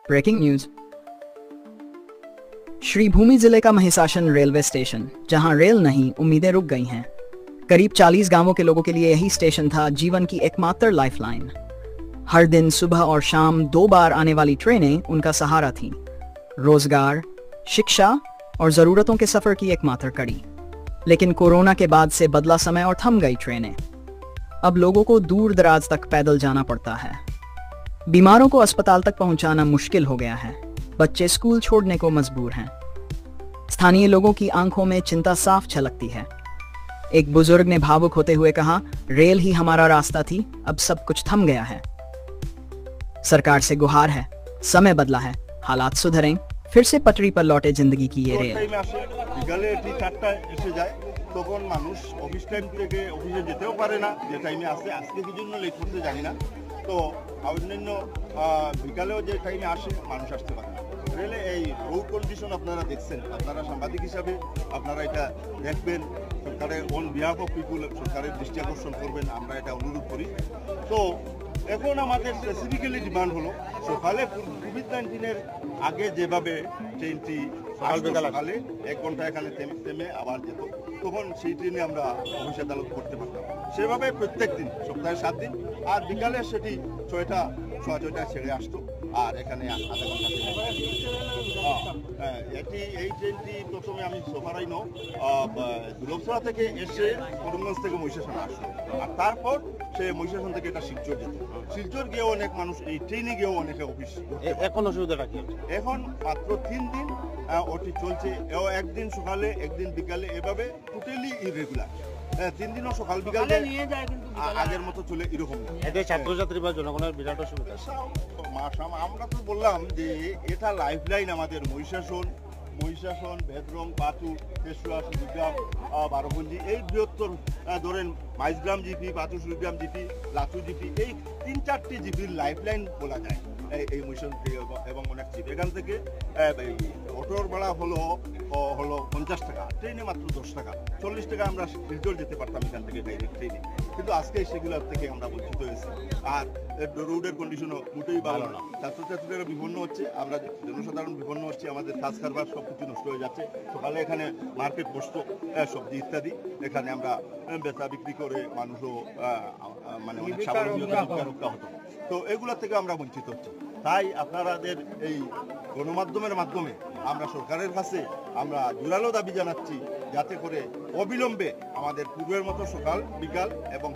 Breaking news. Sribhumi जिले का महिषासन railway station, जहां रेल नहीं उम्मीदें रुक गई हैं। करीब 40 गांवों के लोगों के लिए यही स्टेशन था जीवन की एकमात्र लाइफलाइन। हर दिन सुबह और शाम 2 बार आने वाली ट्रेनें उनका सहारा थीं। रोजगार, शिक्षा और जरूरतों के सफर की एकमात्र कड़ी। लेकिन कोरोना के बाद से बदला समय और थम गई ट्रेनें। अब लोगों को दूर दराज तक पैदल जाना पड़ता है। बीमारों को अस्पताल तक पहुंचाना मुश्किल हो गया है। बच्चे स्कूल छोड़ने को मजबूर हैं। स्थानीय लोगों की आंखों में चिंता साफ झलकती है। एक बुजुर्ग ने भावुक होते हुए कहा, रेल ही हमारा रास्ता थी, अब सब कुछ थम गया है। सरकार से गुहार है, समय बदला है, हालात सुधरें, फिर से पटरी पर लौटे जिंदगी की ये रेल। তখন মানুষ অফিস টাইম থেকে অফিসে যেতেও পারে না, যে টাইমে আসে আজকে কি জন্য লেট করতে জানি না। তো অন্যান্য বিকালেও যে টাইমে আসে মানুষ আসতে পারে না। রেলে এই রোড কন্ডিশন আপনারা দেখছেন, আপনারা সাংবাদিক হিসাবে আপনারা এটা দেখবেন, সরকারের অন বিহাফ অফ পিপুল সরকারের দৃষ্টি আকর্ষণ করবেন, আমরা এটা অনুরোধ করি। তো এখন আমাদের স্পেসিফিক্যালি ডিমান্ড হলো সকালে কোভিড-19-এর আগে যেভাবে ট্রেনটি সকালে 1 ঘন্টা এখানে থেমে আবার যেত, তখন সেই ট্রেনে আমরা অফিস আদালত করতে পারতাম। সেভাবে প্রত্যেক দিন সপ্তাহে 7 দিন, আর বিকালে সেটি 6:30 ছেড়ে আসতো, আর এখানে আধা ঘন্টা এই ট্রেনটি প্রথমে আমি সোফারাইনো দুলভছড়া থেকে এসে করিমগঞ্জ থেকে মহিষাসন আসতো, আর তারপর সে মহিষাসন থেকে এটা শিলচর যেত। শিলচর গিয়েও অনেক মানুষ এই ট্রেনে গিয়েও অনেকে অফিস। এখন অসুবিধাটা কি? এখন মাত্র 3 দিন ওটি চলছে, একদিন সকালে একদিন বিকালে, এভাবে টোটালি ইরেগুলার। 3 দিনও সকাল বিকাল আগের মতো চলে, এরকম। এতে ছাত্রছাত্রী বা জনগণের বিরাট অসুবিধা। আমরা তো বললাম যে এটা লাইফলাইন আমাদের মহিষাসন, ভেদরং, পাতু, তেসুয়া, সুরিগ্রাম, বারোভঞ্জি, এই বৃহত্তর ধরেন মাইজগ্রাম জিপি, পাতু, সুরিগ্রাম জিপি, লাচু জিপি, এই 3-4টি জিপির লাইফলাইন বলা যায় এই মহিষাসন এবং অনেক জিপি। এখান থেকে অটোর ভাড়া হলো 50 টাকা, ট্রেনে মাত্র 10 টাকা, 40 টাকা আমরা শিলচর যেতে পারতাম এখান থেকে ডাইরেক্ট ট্রেনে। কিন্তু আজকে সেগুলোর থেকে আমরা বঞ্চিত হয়েছি। আর রোডের কন্ডিশনও মোটেই ভালো না। ছাত্রছাত্রীরা বিপন্ন হচ্ছে, আমরা জনসাধারণ বিপন্ন হচ্ছে, আমাদের কাজ কারবার সব কিছু নষ্ট হয়ে যাচ্ছে। সকালে এখানে মার্কেট বসতো, সবজি ইত্যাদি, এখানে আমরা বেচা বিক্রি করে মানুষও মানে অনেক স্বাবলম্বিতা রক্ষা হতো। তো এগুলোর থেকে আমরা বঞ্চিত হচ্ছি। তাই আপনাদের এই গণমাধ্যমের মাধ্যমে আমরা সরকারের কাছে আমরা জোরালো দাবি জানাচ্ছি, যাতে করে অবিলম্বে আমাদের পূর্বের মতো সকাল বিকাল এবং